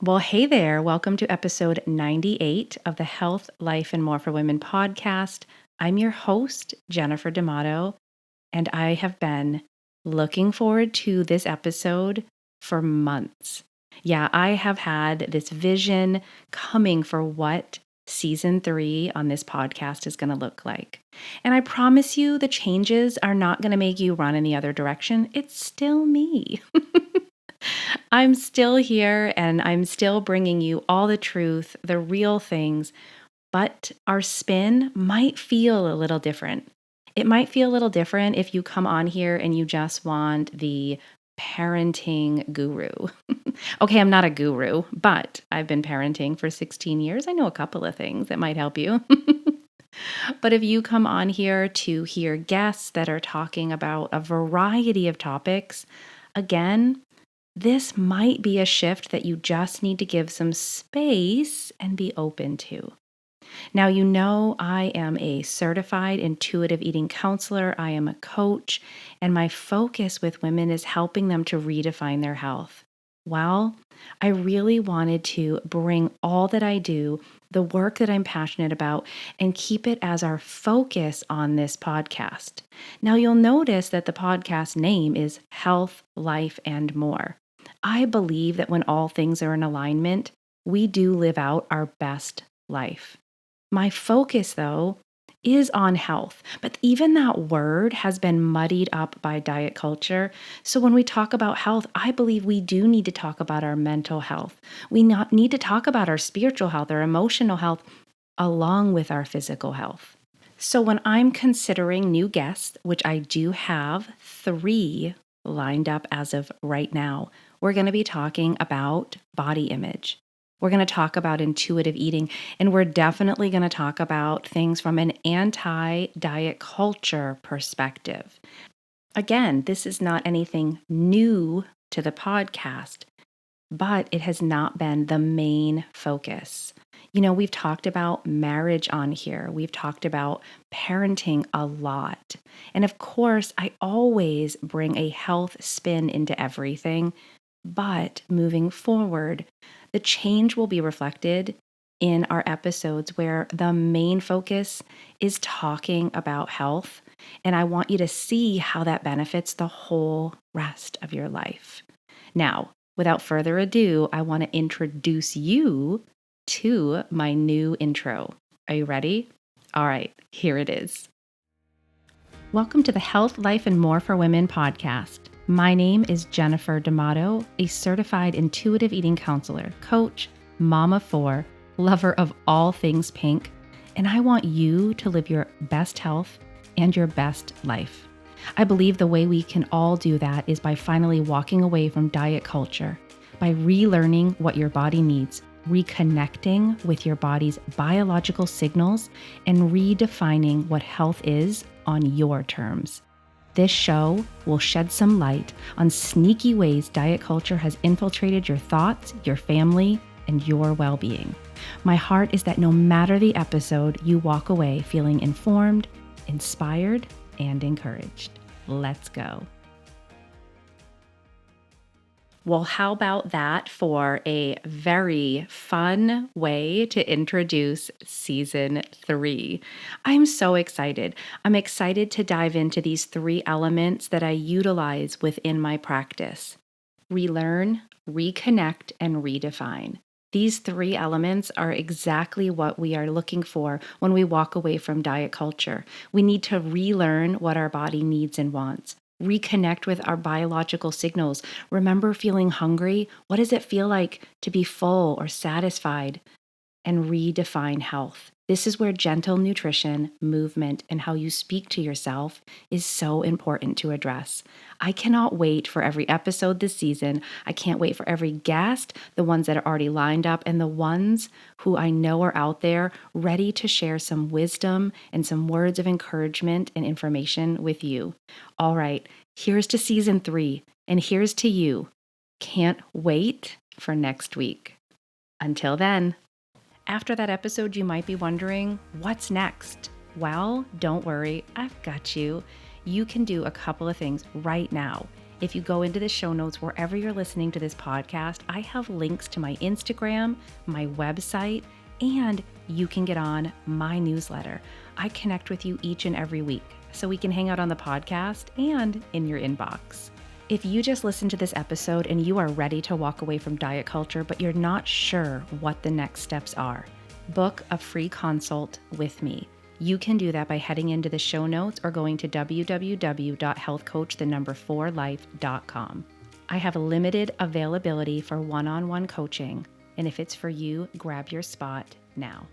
Well, hey there. Welcome to episode 98 of the Health, Life, and More for Women podcast. I'm your host, Jennifer D'Amato, and I have been looking forward to this episode for months. Yeah, I have had this vision coming for what season 3 on this podcast is going to look like. And I promise you, the changes are not going to make you run in the other direction. It's still me. I'm still here and I'm still bringing you all the truth, the real things, but our spin might feel a little different. It might feel a little different if you come on here and you just want the parenting guru. Okay, I'm not a guru, but I've been parenting for 16 years. I know a couple of things that might help you. But if you come on here to hear guests that are talking about a variety of topics, again, this might be a shift that you just need to give some space and be open to. Now, you know, I am a certified intuitive eating counselor. I am a coach, and my focus with women is helping them to redefine their health. Well, I really wanted to bring all that I do, the work that I'm passionate about, and keep it as our focus on this podcast. Now, you'll notice that the podcast name is Health, Life, and More. I believe that when all things are in alignment, we do live out our best life. My focus, though, is on health, but even that word has been muddied up by diet culture. So when we talk about health, I believe we do need to talk about our mental health. We need to talk about our spiritual health, our emotional health, along with our physical health. So when I'm considering new guests, which I do have 3 lined up as of right now, we're going to be talking about body image. We're going to talk about intuitive eating, and we're definitely going to talk about things from an anti-diet culture perspective. Again, this is not anything new to the podcast, but it has not been the main focus. You know, we've talked about marriage on here. We've talked about parenting a lot. And of course, I always bring a health spin into everything. But moving forward, the change will be reflected in our episodes where the main focus is talking about health. And I want you to see how that benefits the whole rest of your life. Now, without further ado, I want to introduce you to my new intro. Are you ready? All right, here it is. Welcome to the Health, Life, and More for Women podcast. My name is Jennifer D'Amato, a certified intuitive eating counselor, coach, mom of 4, lover of all things pink, and I want you to live your best health and your best life. I believe the way we can all do that is by finally walking away from diet culture, by relearning what your body needs, reconnecting with your body's biological signals, and redefining what health is on your terms. This show will shed some light on sneaky ways diet culture has infiltrated your thoughts, your family, and your well-being. My heart is that no matter the episode, you walk away feeling informed, inspired, and encouraged. Let's go. Well, how about that for a very fun way to introduce season 3? I'm so excited. I'm excited to dive into these 3 elements that I utilize within my practice: relearn, reconnect, and redefine. These 3 elements are exactly what we are looking for when we walk away from diet culture. We need to relearn what our body needs and wants. Reconnect with our biological signals. Remember feeling hungry? What does it feel like to be full or satisfied? And redefine health. This is where gentle nutrition, movement, and how you speak to yourself is so important to address. I cannot wait for every episode this season. I can't wait for every guest, the ones that are already lined up, and the ones who I know are out there ready to share some wisdom and some words of encouragement and information with you. All right, here's to season 3, and here's to you. Can't wait for next week. Until then. After that episode, you might be wondering, what's next? Well, don't worry, I've got you. You can do a couple of things right now. If you go into the show notes wherever you're listening to this podcast, I have links to my Instagram, my website, and you can get on my newsletter. I connect with you each and every week so we can hang out on the podcast and in your inbox. If you just listened to this episode and you are ready to walk away from diet culture, but you're not sure what the next steps are, book a free consult with me. You can do that by heading into the show notes or going to www.healthcoach4life.com. I have a limited availability for one-on-one coaching, and if it's for you, grab your spot now.